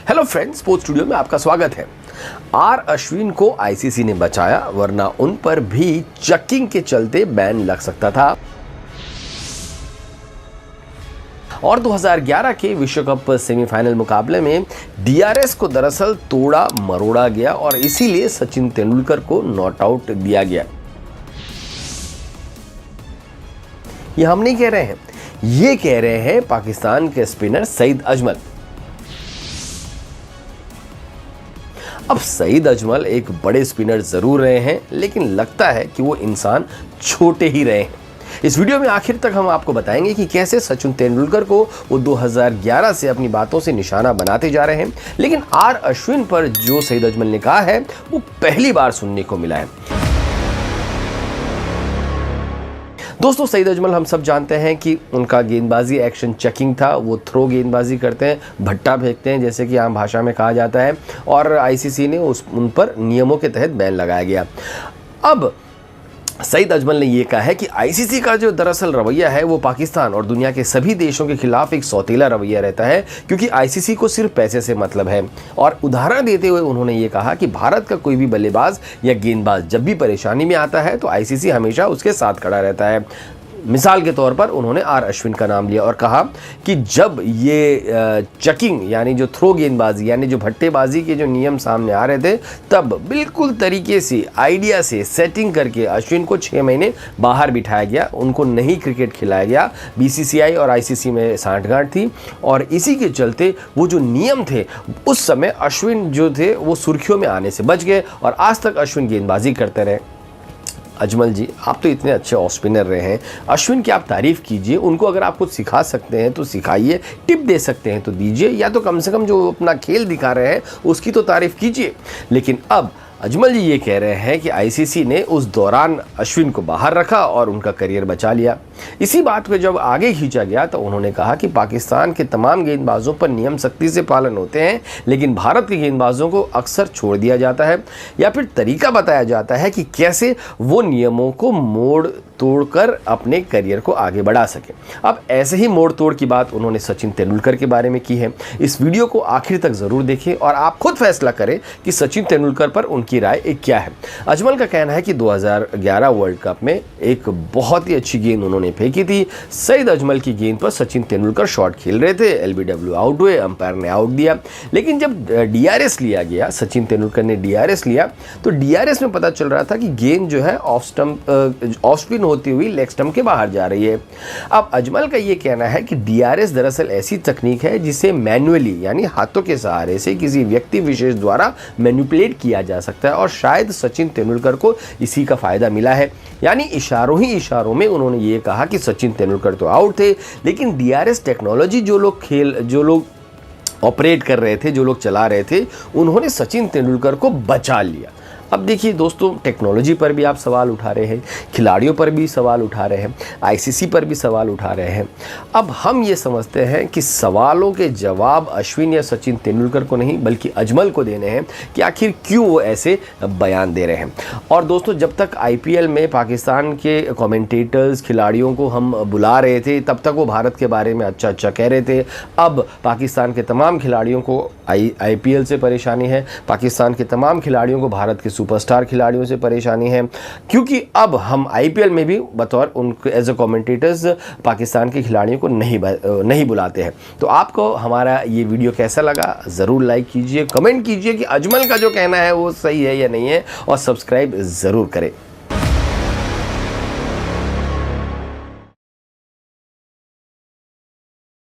Hello friends, sports studio में आपका स्वागत है। आर अश्विन को आईसीसी ने बचाया, वरना उन पर भी चेकिंग के चलते बैन लग सकता था। और 2011 के विश्व कप सेमीफाइनल मुकाबले में डीआरएस को दरअसल तोड़ा मरोड़ा गया और इसीलिए सचिन तेंदुलकर को नॉट आउट दिया गया। ये हम नहीं कह रहे हैं, ये कह रहे हैं पाकिस्तान के स्पिनर सईद अजमल। अब सईद अजमल एक बड़े स्पिनर जरूर रहे हैं, लेकिन लगता है कि वो इंसान छोटे ही रहे हैं। इस वीडियो में आखिर तक हम आपको बताएंगे कि कैसे सचिन तेंदुलकर को वो 2011 से अपनी बातों से निशाना बनाते जा रहे हैं, लेकिन आर अश्विन पर जो सईद अजमल ने कहा है वो पहली बार सुनने को मिला है। दोस्तों, सईद अजमल हम सब जानते हैं कि उनका गेंदबाजी एक्शन चेकिंग था। वो थ्रो गेंदबाजी करते हैं, भट्टा फेंकते हैं, जैसे कि आम भाषा में कहा जाता है, और आईसीसी ने उन पर नियमों के तहत बैन लगाया गया। अब सईद अजमल ने यह कहा है कि आईसीसी का जो दरअसल रवैया है वो पाकिस्तान और दुनिया के सभी देशों के खिलाफ एक सौतेला रवैया रहता है, क्योंकि आईसीसी को सिर्फ पैसे से मतलब है। और उदाहरण देते हुए उन्होंने ये कहा कि भारत का कोई भी बल्लेबाज या गेंदबाज जब भी परेशानी में आता है तो आईसीसी हमेशा उसके साथ खड़ा रहता है। मिसाल के तौर पर उन्होंने आर अश्विन का नाम लिया और कहा कि जब ये चेकिंग यानी जो थ्रो गेंदबाजी यानी जो भट्टेबाजी के जो नियम सामने आ रहे थे, तब बिल्कुल तरीके से आइडिया से सेटिंग करके अश्विन को 6 महीने बाहर बिठाया गया, उनको नहीं क्रिकेट खिलाया गया। बीसीसीआई और आईसीसी में सांठगांठ थी और इसी के चलते वो जो नियम थे उस समय अश्विन जो थे वो सुर्खियों में आने से बच गए और आज तक अश्विन गेंदबाजी करते रहे। अजमल जी, आप तो इतने अच्छे ऑफ स्पिनर रहे हैं, अश्विन की आप तारीफ़ कीजिए। उनको अगर आप कुछ सिखा सकते हैं तो सिखाइए, टिप दे सकते हैं तो दीजिए, या तो कम से कम जो अपना खेल दिखा रहे हैं उसकी तो तारीफ़ कीजिए। लेकिन अब अजमल जी ये कह रहे हैं कि आईसीसी ने उस दौरान अश्विन को बाहर रखा और उनका करियर बचा लिया। इसी बात को जब आगे खींचा गया तो उन्होंने कहा कि पाकिस्तान के तमाम गेंदबाजों पर नियम सख्ती से पालन होते हैं, लेकिन भारत के गेंदबाजों को अक्सर छोड़ दिया जाता है या फिर तरीका बताया जाता है कि कैसे वो नियमों को मोड़ तोड़कर अपने करियर को आगे बढ़ा सके। अब ऐसे ही मोड़ तोड़ की बात उन्होंने सचिन तेंदुलकर के बारे में की है। इस वीडियो को आखिर तक जरूर देखें और आप खुद फैसला करें कि सचिन तेंदुलकर पर उनकी राय क्या है। अजमल का कहना है कि 2011 वर्ल्ड कप में एक बहुत ही अच्छी गेंद उन्होंने फेंकी थी। सईद अजमल की गेंद पर सचिन तेंदुलकर शॉट खेल रहे थे, एलबीडब्ल्यू आउट हुए, अंपायर ने आउट दिया। लेकिन जब डीआरएस लिया गया, सचिन तेंदुलकर ने डीआरएस लिया, तो डीआरएस में पता चल रहा था कि गेंद जो है ऑफ स्पिन होती हुई लेग स्टंप के बाहर जा रही है। अब अजमल का ये कहना है कि डीआरएस दरअसल ऐसी तकनीक है जिसे मैन्युअली यानी हाथों के सहारे से किसी व्यक्ति विशेष द्वारा मैनिपुलेट किया जा सकता है और शायद सचिन तेंदुलकर को इसी का फायदा मिला है। यानी इशारों ही इशारों में उन्होंने ये कहा कि सचिन तेंदुलकर तो आउट थे, लेकिन डीआरएस टेक्नोलॉजी जो लोग ऑपरेट कर रहे थे, जो लोग चला रहे थे, उन्होंने सचिन तेंदुलकर को बचा लिया। अब देखिए दोस्तों, टेक्नोलॉजी पर भी आप सवाल उठा रहे हैं, खिलाड़ियों पर भी सवाल उठा रहे हैं, आईसीसी पर भी सवाल उठा रहे हैं। अब हम ये समझते हैं कि सवालों के जवाब अश्विन या सचिन तेंदुलकर को नहीं बल्कि अजमल को देने हैं कि आखिर क्यों वो ऐसे बयान दे रहे हैं। और दोस्तों, जब तक आईपीएल में पाकिस्तान के कमेंटेटर्स खिलाड़ियों को हम बुला रहे थे, तब तक वो भारत के बारे में अच्छा अच्छा कह रहे थे। अब पाकिस्तान के तमाम खिलाड़ियों को आईपीएल से परेशानी है, पाकिस्तान के तमाम खिलाड़ियों को भारत के सुपरस्टार खिलाड़ियों से परेशानी है, क्योंकि अब हम आईपीएल में भी बतौर उनके एज ए कमेंटेटर्स पाकिस्तान के खिलाड़ियों को नहीं बुलाते हैं। तो आपको हमारा ये वीडियो कैसा लगा ज़रूर लाइक कीजिए, कमेंट कीजिए कि अजमल का जो कहना है वो सही है या नहीं है, और सब्सक्राइब ज़रूर करें।